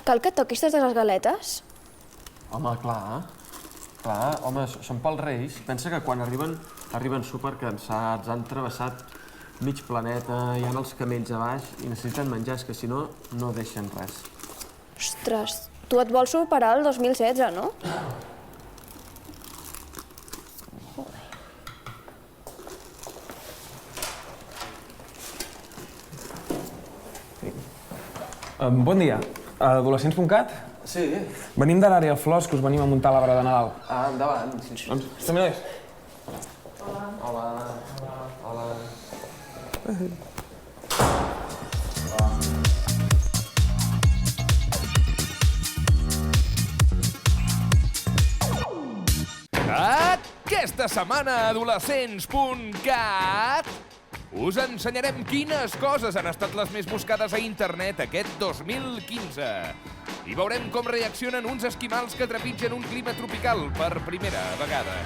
Cal que toquis totes les galetes? Home, clar. Clar, home, són pels Reis. Pensa que quan arriben supercansats, han travessat mig planeta, hi ha els camells a baix i necessiten menjar, és que si no, no deixen res. Ostres, tu et vols superar el 2016, no? Bon dia. Adolescents.cat? Sí. Venim de l'àrea Flors, que us venim a muntar l'arbre de Nadal. Ah, endavant. Doncs, estem-hi. Hola. Hola. Aquesta setmana a adolescents.cat us ensenyarem quines coses han estat les més buscades a internet aquest 2015. I veurem com reaccionen uns esquimals que trepitgen un clima tropical per primera vegada.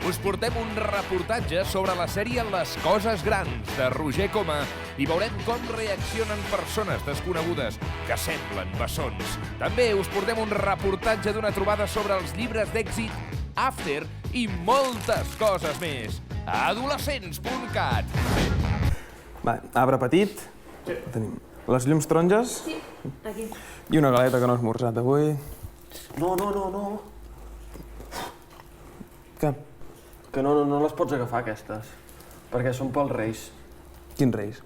Us portem un reportatge sobre la sèrie Les coses grans de Roger Coma i veurem com reaccionen persones desconegudes que semblen bessons. També us portem un reportatge d'una trobada sobre els llibres d'èxit, After i moltes coses més. Adolescents.cat. Va, arbre petit. Sí. Tenim les llums taronges. Sí, aquí. I una galeta que no he esmorzat avui. No. Què? Que no les pots agafar, aquestes. Perquè són pels Reis. Quins Reis?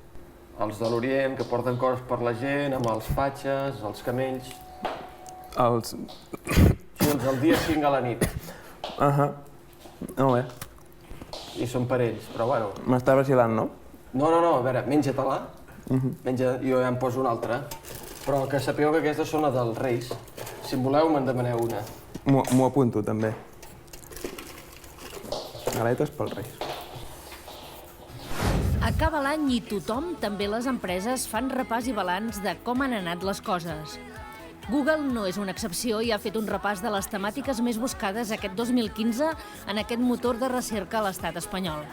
Els de l'Orient, que porten coses per la gent, amb els fatxes, els camells... Els... Sí, els del dia 5 a la nit. Molt bé. I són per ells, però bueno... M'està vacilant, no? No, a veure, menja-te-la. Jo ja em poso una altra. Però que sapigueu que aquestes són les dels Reis. Si en voleu, me'n demaneu una. M'ho apunto, també. Galetes pels Reis. Acaba l'any i tothom, també les empreses, fan repàs i balanç de com han anat les coses. Google no és una excepció i ha fet un repàs de les temàtiques més buscades aquest 2015 en aquest motor de recerca a l'estat espanyol.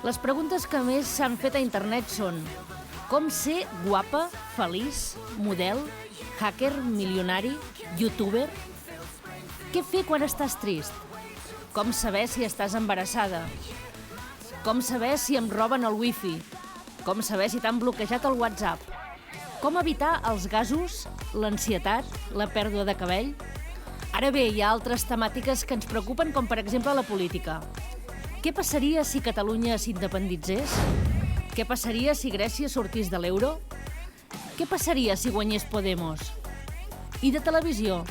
Les preguntes que més s'han fet a internet són: com ser guapa, feliç, model, hacker, milionari, youtuber? Què fer quan estàs trist? Com saber si estàs embarassada? Com saber si em roben el wifi? Com saber si t'han bloquejat el WhatsApp? Com evitar els gasos, l'ansietat, la pèrdua de cabell? Ara bé, hi ha altres temàtiques que ens preocupen, com per exemple la política. Què passaria si Catalunya s'independitzés? Què passaria si Grècia sortís de l'euro? Què passaria si guanyés Podemos? I de televisió?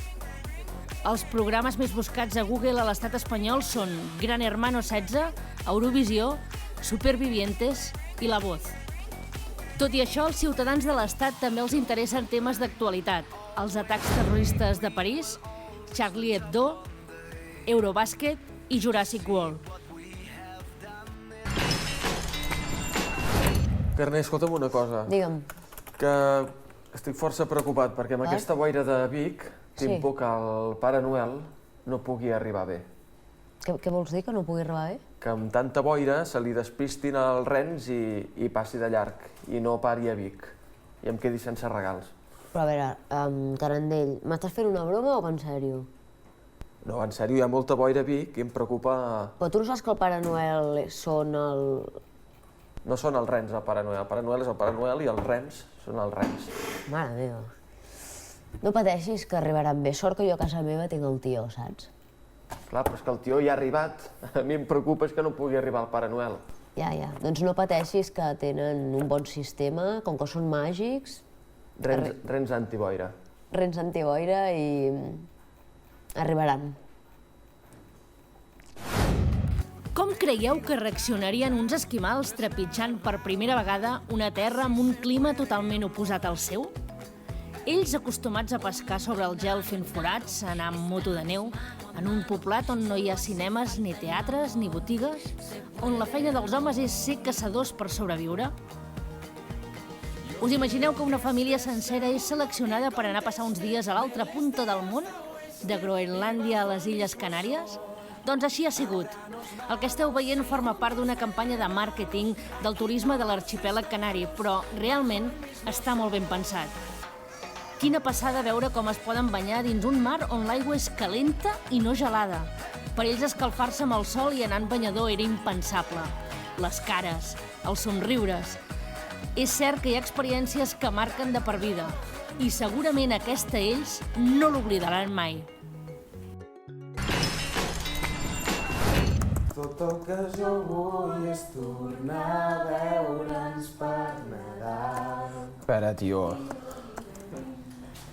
Els programes més buscats a Google a l'estat espanyol són Gran Hermano 16, Eurovisió, Supervivientes i La Voz. Tot i això, als ciutadans de l'Estat també els interessen temes d'actualitat. Els atacs terroristes de París, Charlie Hebdo, Eurobàsquet i Jurassic World. Carné, escolta'm una cosa. Digue'm. Que estic força preocupat, perquè amb aquesta boira de Vic tinc por que el Pare Noel no pugui arribar bé. Què vols dir, que no pugui arribar bé? Que amb tanta boira se li despistin els rens i passi de llarg, i no pari a Vic, i em quedi sense regals. Però a veure, Tarandell, m'estàs fent una broma o en sèrio? No, en sèrio, hi ha molta boira a Vic i em preocupa... Però tu no saps que el Pare Noel són el... No són els rens, el Pare Noel. El Pare Noel és el Pare Noel i els rens són els rens. Mare meva. No pateixis, que arribaran bé. Sort que jo a casa meva tinc el tio, saps? Clar, però és que el tio ja ha arribat. A mi em preocupa és que no pugui arribar el Pare Noel. Ja. Doncs no pateixis, que tenen un bon sistema, com que són màgics... Rens antiboira. Rens antiboira i... arribaran. Com creieu que reaccionarien uns esquimals trepitjant per primera vegada una terra amb un clima totalment oposat al seu? Ells, acostumats a pescar sobre el gel fent forats, a anar amb moto de neu, en un poblat on no hi ha cinemes, ni teatres, ni botigues, on la feina dels homes és ser caçadors per sobreviure? Us imagineu que una família sencera és seleccionada per anar a passar uns dies a l'altra punta del món, de Groenlàndia a les Illes Canàries? Doncs així ha sigut. El que esteu veient forma part d'una campanya de màrqueting del turisme de l'arxipèlag canari, però realment està molt ben pensat. Quina passada veure com es poden banyar dins un mar on l'aigua és calenta i no gelada. Per ells escalfar-se amb el sol i anar en banyador era impensable. Les cares, els somriures. És cert que hi ha experiències que marquen de per vida i segurament aquesta ells no l'oblidaran mai. Tot el que jo vull és tornar a veure'ns per Nadal. Espera, tio.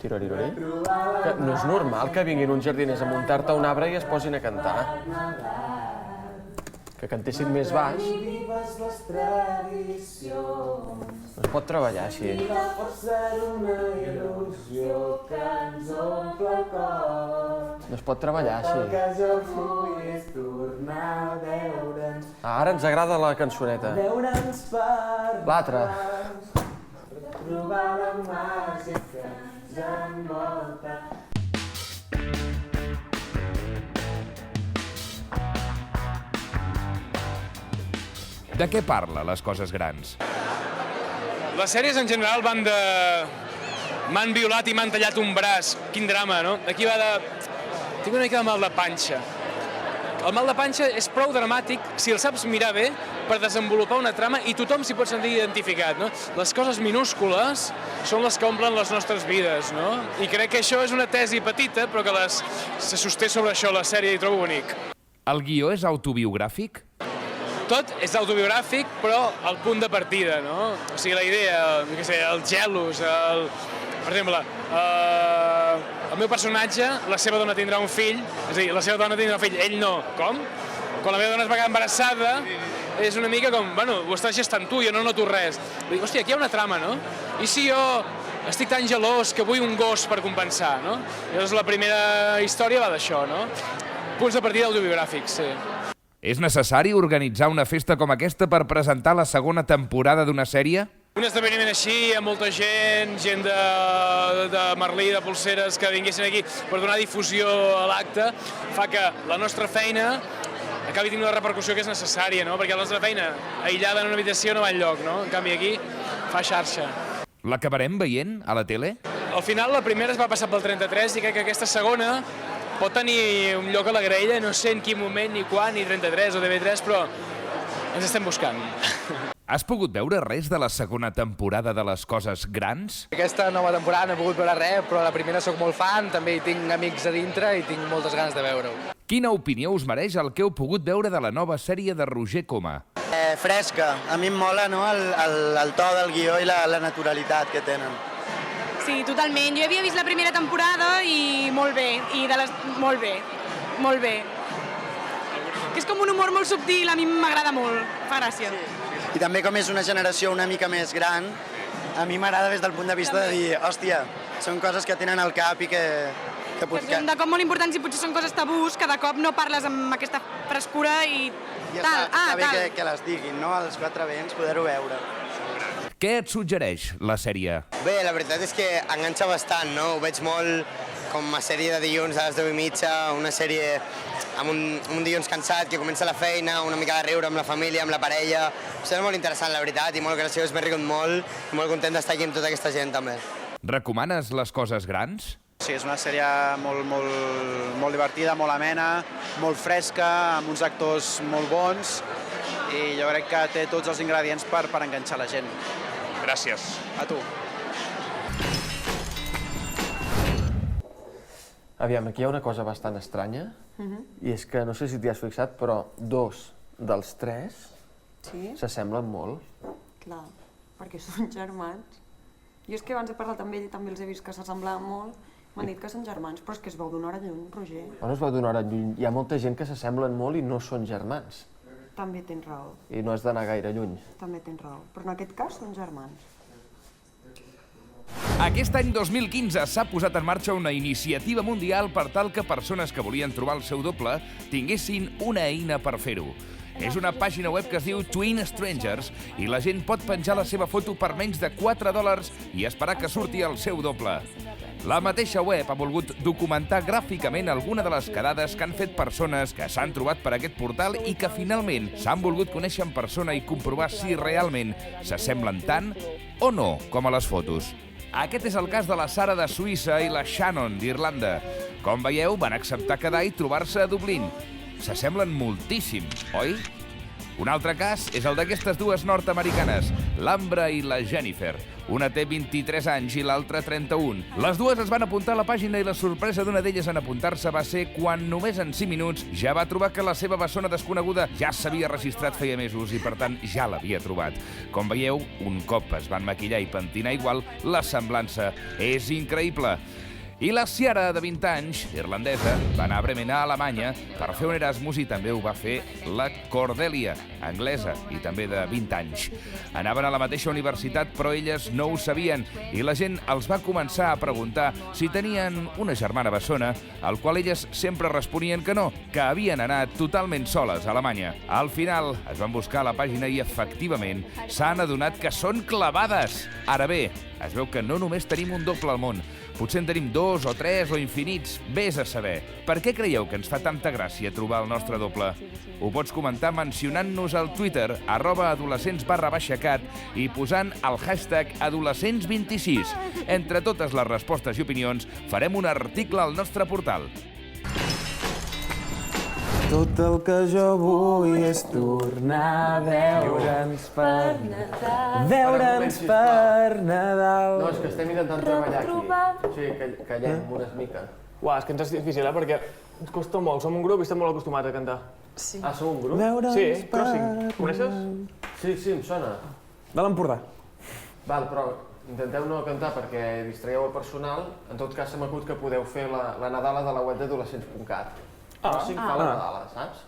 Tiro-ri-ri. Que no és normal que vinguin uns jardiners a muntar-te a un arbre i es posin a cantar. Que cantessin més baix. No es pot treballar així. No es pot treballar així. Ara ens agrada la cançoneta. L'altra. De què parla Les coses grans? Les sèries en general van de... M'han violat i m'han tallat un braç. Quin drama, no? Aquí va de... Tinc una mica de mal de panxa. El mal de panxa és prou dramàtic si el saps mirar bé per desenvolupar una trama i tothom s'hi pot sentir identificat, no? Les coses minúscules són les que omplen les nostres vides, no? I crec que això és una tesi petita, però que se sosté sobre això la sèrie i trobo bonic. El guió és autobiogràfic? Tot és autobiogràfic, però el punt de partida, no? O sigui, la idea, què sé, els gelos, per exemple, el meu personatge, la seva dona tindrà un fill, és a dir, la seva dona tindrà un fill, ell no. Com? Quan la meva dona es va quedar embarassada, és una mica com, bueno, ho estàs gestant tu, jo no noto res. Dic, hòstia, aquí hi ha una trama, no? I si jo estic tan gelós que vull un gos per compensar, no? Llavors la primera història va d'això, no? Punts de partida autobiogràfics, sí. És necessari organitzar una festa com aquesta per presentar la segona temporada d'una sèrie? Un esdeveniment així, amb molta gent, gent de Merlí, de Polseres, que vinguessin aquí per donar difusió a l'acte, fa que la nostra feina acabi tenint la repercussió que és necessària, no? Perquè la nostra feina, aïllada en una habitació, no va enlloc, no? En canvi, aquí fa xarxa. L'acabarem veient a la tele? Al final, la primera es va passar pel 33 i crec que aquesta segona pot tenir un lloc a la graella, no sé en quin moment, ni quan, ni 33 o TV3, però ens estem buscant. Has pogut veure res de la segona temporada de Les coses grans? Aquesta nova temporada no he pogut veure res, però la primera sóc molt fan, també hi tinc amics a dintre i tinc moltes ganes de veure-ho. Quina opinió us mereix el que heu pogut veure de la nova sèrie de Roger Coma? Fresca. A mi em mola, no?, el to del guió i la naturalitat que tenen. Sí, totalment. Jo havia vist la primera temporada i molt bé, molt bé, molt bé. És com un humor molt subtil, a mi m'agrada molt, fa gràcia. I també com és una generació una mica més gran, a mi m'agrada des del punt de vista de dir, hòstia, són coses que tenen al cap i que són de cop molt importants i potser són coses tabús que de cop no parles amb aquesta frescura i tal. Està bé que les diguin, no?, als quatre vents, poder-ho veure. Què et suggereix la sèrie? Bé, la veritat és que enganxa bastant, no? Ho veig molt com a sèrie de dilluns a les 10:30, una sèrie amb un dilluns cansat que comença la feina, una mica de riure amb la família, amb la parella. Sembla molt interessant, la veritat, i molt graciós, m'he rigut molt i molt content d'estar aquí amb tota aquesta gent, també. Recomanes Les coses grans? Sí, és una sèrie molt divertida, molt amena, molt fresca, amb uns actors molt bons, i jo crec que té tots els ingredients per enganxar la gent. Gràcies. A tu. Aviam, aquí hi ha una cosa bastant estranya, i és que, no sé si t'hi has fixat, però 2 dels 3 s'assemblen molt. Clar, perquè són germans. Jo és que abans he parlat amb ell i també els he vist que s'assemblaven molt, m'han dit que són germans, però és que es veu d'una hora lluny, Roger. Bueno, es veu d'una hora lluny. Hi ha molta gent que s'assemblen molt i no són germans. També tens raó. I no has d'anar gaire lluny. També tens raó, però en aquest cas són germans. Aquest any 2015 s'ha posat en marxa una iniciativa mundial per tal que persones que volien trobar el seu doble tinguessin una eina per fer-ho. És una pàgina web que es diu Twin Strangers i la gent pot penjar la seva foto per menys de $4 i esperar que surti el seu doble. La mateixa web ha volgut documentar gràficament alguna de les quedades que han fet persones que s'han trobat per aquest portal i que finalment s'han volgut conèixer en persona i comprovar si realment s'assemblen tant o no com a les fotos. Aquest és el cas de la Sara de Suïssa i la Shannon d'Irlanda. Com veieu, van acceptar quedar i trobar-se a Dublín. S'assemblen moltíssim, oi? Un altre cas és el d'aquestes dues nord-americanes, l'Ambra i la Jennifer. Una té 23 anys i l'altra 31. Les dues es van apuntar a la pàgina i la sorpresa d'una d'elles en apuntar-se va ser quan només en 5 minuts ja va trobar que la seva bessona desconeguda ja s'havia registrat feia mesos i per tant ja l'havia trobat. Com veieu, un cop es van maquillar i pentinar igual, la semblança és increïble. I la Ciara, de 20 anys, irlandesa, va anar a Bremen, a Alemanya, per fer un Erasmus i també ho va fer la Cordelia, anglesa, i també de 20 anys. Anaven a la mateixa universitat, però elles no ho sabien, i la gent els va començar a preguntar si tenien una germana bessona, al qual elles sempre responien que no, que havien anat totalment soles a Alemanya. Al final, es van buscar a la pàgina i, efectivament, s'han adonat que són clavades. Ara bé, es veu que no només tenim un doble al món, potser en tenim 2 o 3 o infinits, vés a saber. Per què creieu que ens fa tanta gràcia trobar el nostre doble? Ho pots comentar mencionant-nos al Twitter, @adolescents_cat, i posant el hashtag adolescents26. Entre totes les respostes i opinions, farem un article al nostre portal. Tot el que jo vull és tornar a veure'ns per Nadal. Veure'ns per Nadal. No, és que estem intentant treballar aquí. O sigui, callem una mica. Uau, és que ens és difícil, perquè ens costa molt. Som un grup i estem molt acostumats a cantar. Sí. Ah, sou un grup? Sí, Crossing. Coneixes? Sí, em sona. De l'Empordà. Val, però intenteu no cantar perquè distraieu el personal. En tot cas, se m'acut que podeu fer la Nadala de la web d'adolescents.cat. Crossing fa la Nadala, saps?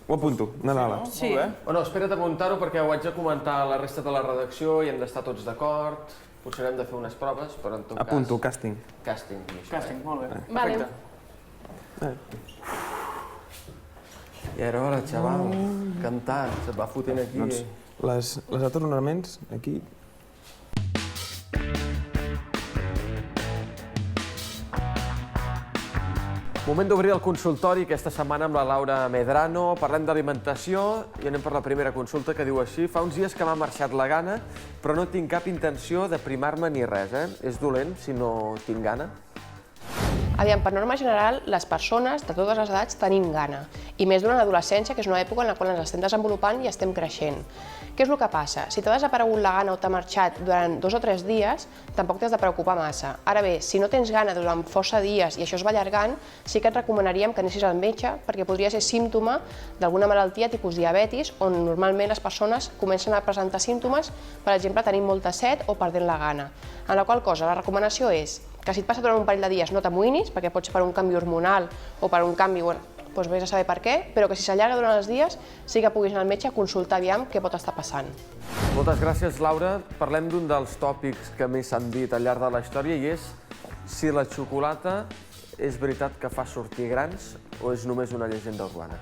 Ho apunto, Nadala. Sí. O no, espera't a apuntar-ho perquè ho haig de comentar a la resta de la redacció i hem d'estar tots d'acord. Potser hem de fer unes proves, però en tot cas... Apunto, càsting. Càsting. Càsting, molt bé. Vale. I era hora, xaval, cantant, se't va fotent aquí. Doncs les altres ornaments, aquí. Moment d'obrir el consultori aquesta setmana amb la Laura Medrano. Parlem d'alimentació i anem per la primera consulta que diu així. Fa uns dies que m'ha marxat la gana, però no tinc cap intenció de primar-me ni res, És dolent si no tinc gana? Aviam, per norma general, les persones de totes les edats tenim gana, i més durant l'adolescència, que és una època en la qual ens estem desenvolupant i estem creixent. Què és el que passa? Si t'ha desaparegut la gana o t'ha marxat durant 2 o 3 dies, tampoc t'has de preocupar massa. Ara bé, si no tens gana durant força dies i això es va allargant, sí que et recomanaríem que anessis al metge perquè podria ser símptoma d'alguna malaltia tipus diabetis, on normalment les persones comencen a presentar símptomes, per exemple, tenint molta set o perdent la gana. En la qual cosa, la recomanació és que si et passa durant un parell de dies no t'amoïnis, perquè pot ser per un canvi hormonal o per un canvi, doncs vés a saber per què, però que si s'allarga durant els dies sí que puguis anar al metge a consultar aviam què pot estar passant. Moltes gràcies, Laura. Parlem d'un dels tòpics que més s'han dit al llarg de la història i és si la xocolata és veritat que fa sortir grans o és només una llegenda urbana.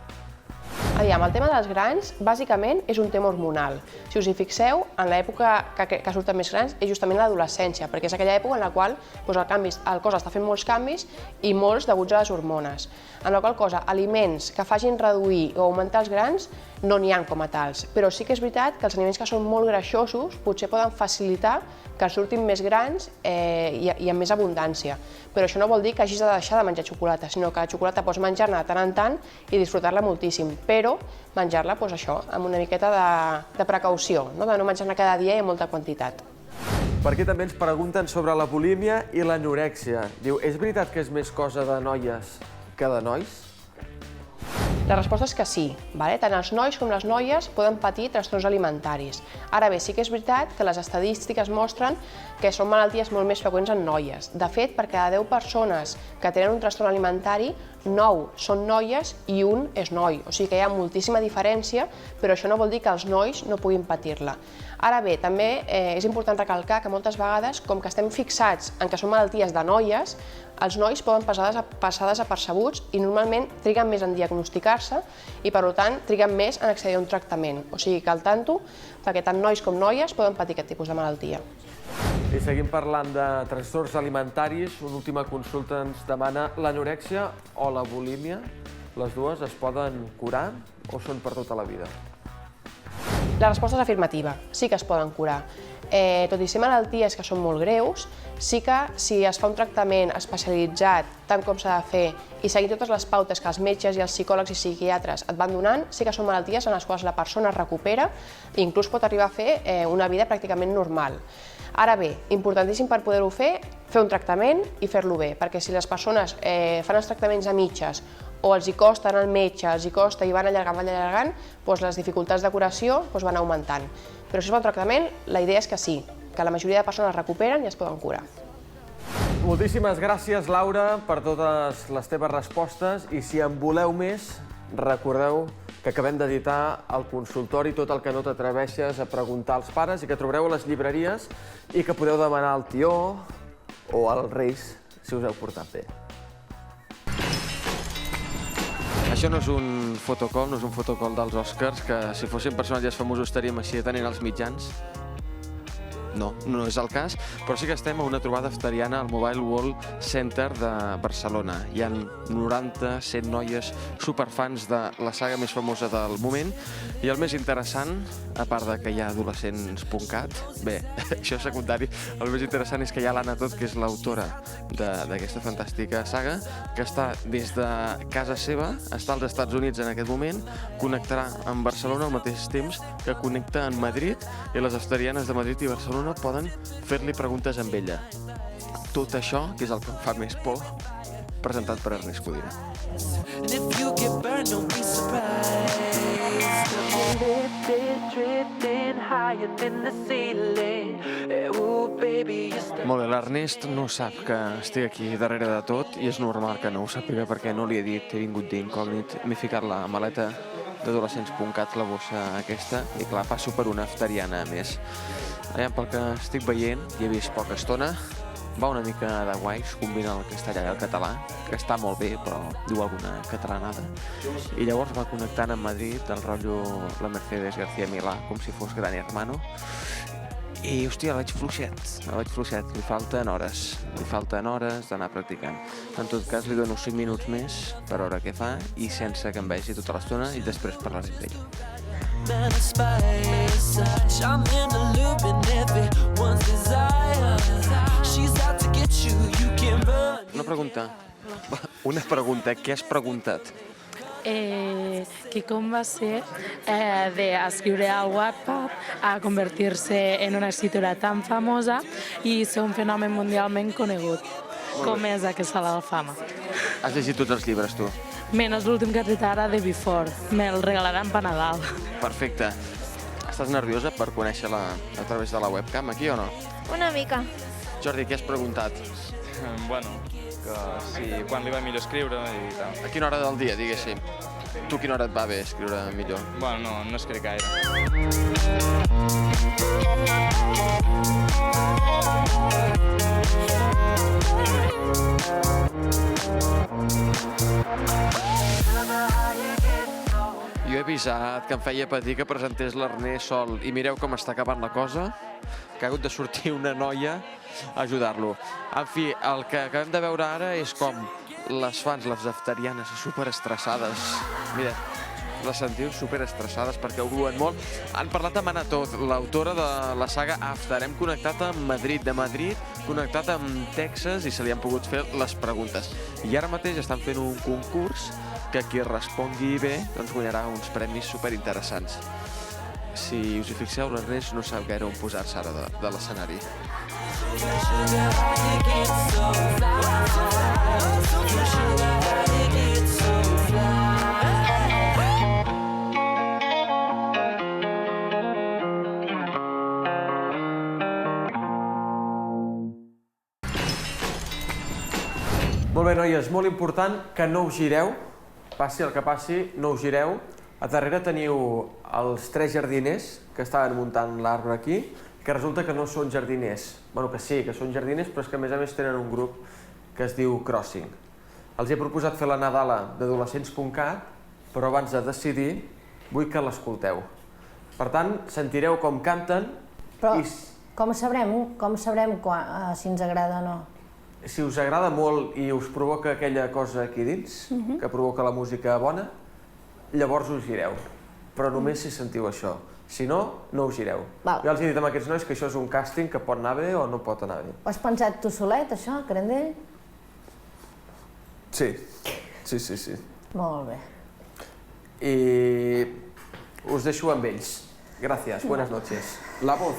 Aviam, el tema dels grans, bàsicament, és un tema hormonal. Si us hi fixeu, en l'època que surten més grans és justament l'adolescència, perquè és aquella època en la qual el cos està fent molts canvis i molts deguts a les hormones. En la qual cosa, aliments que facin reduir o augmentar els grans no n'hi ha com a tals, però sí que és veritat que els aliments que són molt greixosos potser poden facilitar que surtin més grans i amb més abundància. Però això no vol dir que hagis de deixar de menjar xocolata, sinó que la xocolata pots menjar-ne de tant en tant i disfrutar-la moltíssim, però menjar-la amb una miqueta de precaució, de no menjar-ne cada dia i en molta quantitat. Per aquí també ens pregunten sobre la bulímia i l'anorèxia. Diu, és veritat que és més cosa de noies que de nois? La resposta és que sí. Tant els nois com les noies poden patir trastorns alimentaris. Ara bé, sí que és veritat que les estadístiques mostren que són malalties molt més freqüents en noies. De fet, per cada 10 persones que tenen un trastorn alimentari, 9 són noies i 1 és noi. O sigui que hi ha moltíssima diferència, però això no vol dir que els nois no puguin patir-la. Ara bé, també és important recalcar que moltes vegades, com que estem fixats en que són malalties de noies, els nois poden passar desapercebuts i normalment triguen més en diagnosticar-se i, per tant, triguen més en accedir a un tractament. O sigui que al tanto, perquè tant nois com noies poden patir aquest tipus de malaltia. I seguim parlant de trastorns alimentaris. Una última consulta ens demana l'anorèxia o la bulímia. Les dues es poden curar o són per tota la vida? La resposta és afirmativa, sí que es poden curar. Tot i ser malalties que són molt greus, sí que si es fa un tractament especialitzat, tant com s'ha de fer, i seguir totes les pautes que els metges i els psicòlegs i psiquiatres et van donant, sí que són malalties en les quals la persona es recupera i inclús pot arribar a fer una vida pràcticament normal. Ara bé, importantíssim per poder-ho fer un tractament i fer-lo bé, perquè si les persones fan els tractaments a mitges o els hi costa anar al metge, els hi costa i van allargant, doncs les dificultats de curació van augmentant. Però si es fa un tractament, la idea és que sí, que la majoria de persones es recuperen i es poden curar. Moltíssimes gràcies, Laura, per totes les teves respostes i si en voleu més, recordeu que acabem d'editar el consultori Tot el que no t'atreveixes a preguntar als pares i que trobareu a les llibreries i que podeu demanar al tió o als reis si us heu portat bé. Això no és un fotocall, no és un fotocall dels Oscars, que si fossin personatges famosos estaríem així atenent als mitjans. No, no és el cas, però sí que estem a una trobada aftariana al Mobile World Center de Barcelona. Hi ha 90, 100 noies superfans de la saga més famosa del moment i el més interessant, a part de que hi ha adolescents.cat, bé, això és secundari, el més interessant és que hi ha l'Anna Todd, que és l'autora d'aquesta fantàstica saga, que està des de casa seva, està als Estats Units en aquest moment, connectarà amb Barcelona al mateix temps que connecta amb Madrid i les aftarianes de Madrid i Barcelona poden fer-li preguntes amb ella. Tot això, que és el que em fa més por, presentat per Ernest Codina. Molt bé, l'Ernest no sap que estic aquí darrere de tot i és normal que no ho sàpiga perquè no li he dit, he vingut d'incògnit, m'he ficat la maleta d'adolescents.cat, la bossa aquesta, i clar, passo per una aftariana a més. Pel que estic veient, hi he vist poca estona, va una mica de guais, combina el castellà i el català, que està molt bé, però diu alguna catalanada. I llavors va connectant amb Madrid, el rotllo la Mercedes García Milà, com si fos Gran Hermano. I, hòstia, la veig fluixet, li falten hores d'anar practicant. En tot cas, li dono 5 minuts més per hora que fa i sense que em vegi tota l'estona i després parlaré amb ell. Una pregunta, què has preguntat? Que com va ser d'escriure al Wattpad a convertir-se en una escriptora tan famosa i ser un fenomen mundialment conegut. Com és aquesta la fama? Has llegit tots els llibres, tu? Menys l'últim que ha tret ara de Before. Me'l regalaran per Nadal. Perfecte. Estàs nerviosa per conèixer-la a través de la webcam, aquí o no? Una mica. Jordi, què has preguntat? Bueno, que sí, quan li va millor escriure i tal. A quina hora del dia, diguéssim? Tu quina hora et va bé escriure millor? Bueno, no escric gaire. Jo he avisat que em feia patir que presentés l'Ernest sol i mireu com està acabant la cosa, que ha hagut de sortir una noia a ajudar-lo. En fi, el que acabem de veure ara és com les fans, les aftarianes, superestressades. Mira, les sentiu superestressades perquè ho duen molt. Han parlat amb Anna Todd, l'autora de la saga After. Hem connectat amb Madrid, de Madrid, connectat amb Texas i se li han pogut fer les preguntes. I ara mateix estan fent un concurs que qui respongui bé doncs guanyarà uns premis superinteressants. Si us hi fixeu, l'Ernest no sap gaire on posar-se ara de l'escenari. Molt bé, noies, molt important que no us gireu, passi el que passi, no us gireu. A darrere teniu els 3 jardiners que estaven muntant l'arbre aquí, que resulta que no són jardiners. Bueno, que sí, que són jardiners, però és que a més tenen un grup que es diu Crossing. Els he proposat fer la Nadala d'adolescents.cat, però abans de decidir vull que l'escolteu. Per tant, sentireu com canten. Però com sabrem si ens agrada o no? Si us agrada molt i us provoca aquella cosa aquí dins, que provoca la música bona, llavors us gireu. però només si sentiu això. Si no, no us gireu. Jo els he dit amb aquests nois que això és un càsting que pot anar bé o no pot anar bé. Ho has pensat tu solet, això, Crandell? Sí, sí. Molt bé. I us deixo amb ells. Gràcies, buenas noches. La voz.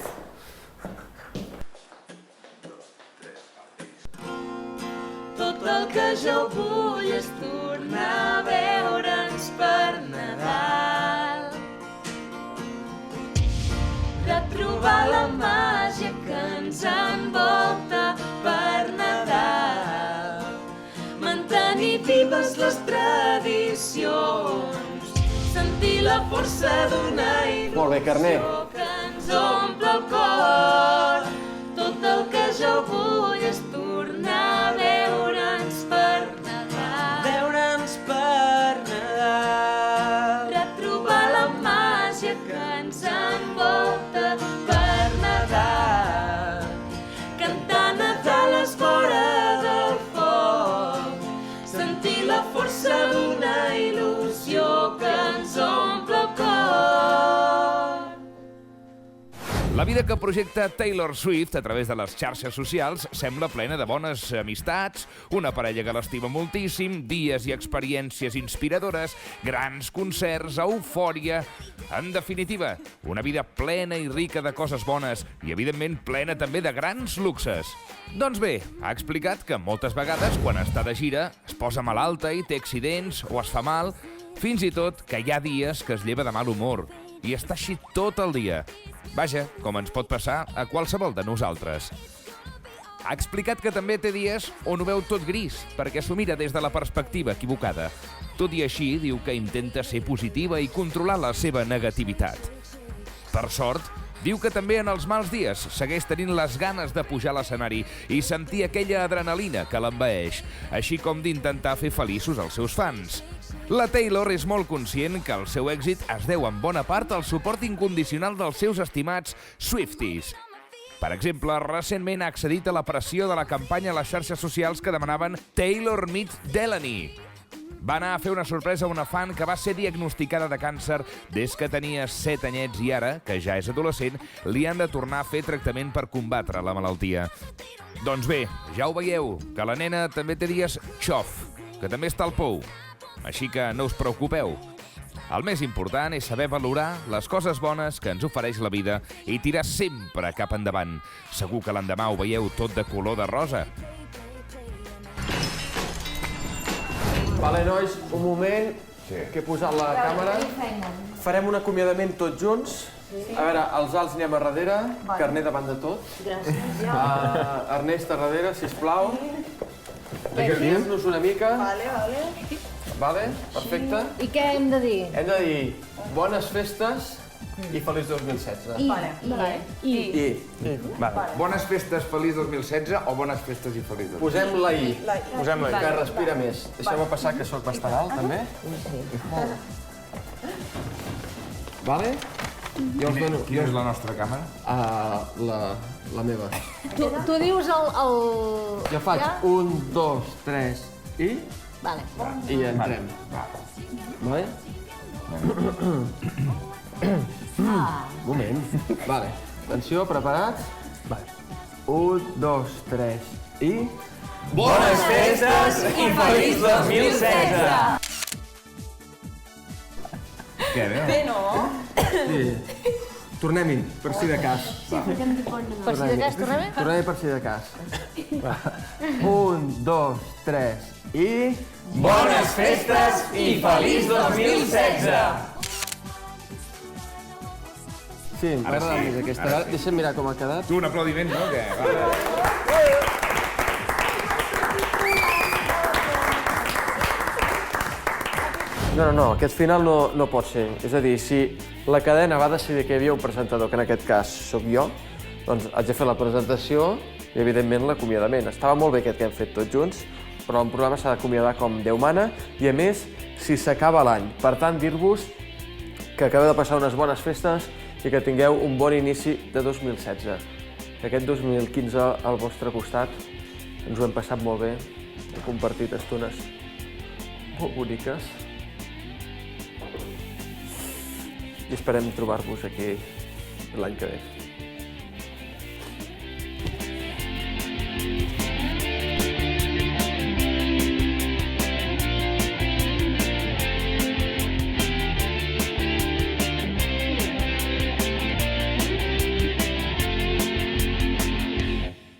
Tot el que jo vull és tornar a veure'ns per Nadal. Retrobar la màgia que ens envolta per Nadal. Mantenir vives les tradicions, sentir la força d'una il·lusió que ens omple el cor. Tot el que jo vull és tornar a veure'ns per Nadal. Veure'ns per Nadal. Retrobar la màgia que ens envolta per Nadal. Cantar Nadales fora del foc. Sentir la força d'una il·lusió que ens omple el cor. La vida que projecta Taylor Swift a través de les xarxes socials sembla plena de bones amistats, una parella que l'estima moltíssim, dies i experiències inspiradores, grans concerts, eufòria... En definitiva, una vida plena i rica de coses bones i, evidentment, plena també de grans luxes. Doncs bé, ha explicat que moltes vegades, quan està de gira, es posa malalta i té accidents o es fa mal, fins i tot que hi ha dies que es lleva de mal humor i està així tot el dia. Vaja, com ens pot passar a qualsevol de nosaltres. Ha explicat que també té dies on ho veu tot gris, perquè s'ho mira des de la perspectiva equivocada. Tot i així, diu que intenta ser positiva i controlar la seva negativitat. Per sort, diu que també en els mals dies segueix tenint les ganes de pujar a l'escenari i sentir aquella adrenalina que l'envaeix, així com d'intentar fer feliços els seus fans. La Taylor és molt conscient que el seu èxit es deu en bona part al suport incondicional dels seus estimats Swifties. Per exemple, recentment ha accedit a la pressió de la campanya a les xarxes socials que demanaven Taylor meets Delaney. Va anar a fer una sorpresa a una fan que va ser diagnosticada de càncer des que tenia 7 anyets i ara, que ja és adolescent, li han de tornar a fer tractament per combatre la malaltia. Doncs bé, ja ho veieu, que la nena també té dies xof, que també està al pou. Així que no us preocupeu. El més important és saber valorar les coses bones que ens ofereix la vida i tirar sempre cap endavant. Segur que l'endemà ho veieu tot de color de rosa. Vale, nois, un moment, que he posat la càmera. Farem un acomiadament tots junts. A veure, els alts anem a darrere, Carner davant de tot. Gràcies. Ernest a darrere, sisplau. Expliquem-nos una mica. Vale, perfecte. I què hem de dir? Hem de dir bones festes i feliç 2016. Bones festes, feliç 2016 o bones festes i feliç 2016? Posem la I. Posem la I. Que respira més. Deixeu-me passar, que sóc bastant alt, també. Vale? Jo us dono... Quina és la nostra càmera? La meva. Tu dius el... Jo faig 1, 2, 3 i... Vale. I entrem. Vale? Moment. Vale. Atenció, preparats? Vale. 1, 2, 3 i... Bones festes i feliç 2016! Què, bé? Bé, no? Sí. Tornem-hi, per si de cas. Per si de cas, tornem-hi? Tornem-hi per si de cas. 1, 2, 3 i... Bones festes i feliç 2016! Sí, m'agrada més aquesta. Deixa'm mirar com ha quedat. Tu, un aplaudiment, no? Que... No, aquest final no pot ser. És a dir, si la cadena va decidir que hi havia un presentador, que en aquest cas sóc jo, doncs haig de fer la presentació i, evidentment, l'acomiadament. Estava molt bé aquest que hem fet tots junts, però el programa s'ha d'acomiadar com Déu mana i, a més, si s'acaba l'any. Per tant, dir-vos que acabeu de passar unes bones festes i que tingueu un bon inici de 2016. Que aquest 2015 al vostre costat ens ho hem passat molt bé, hem compartit estones molt boniques. i esperem trobar-vos aquí l'any que ve.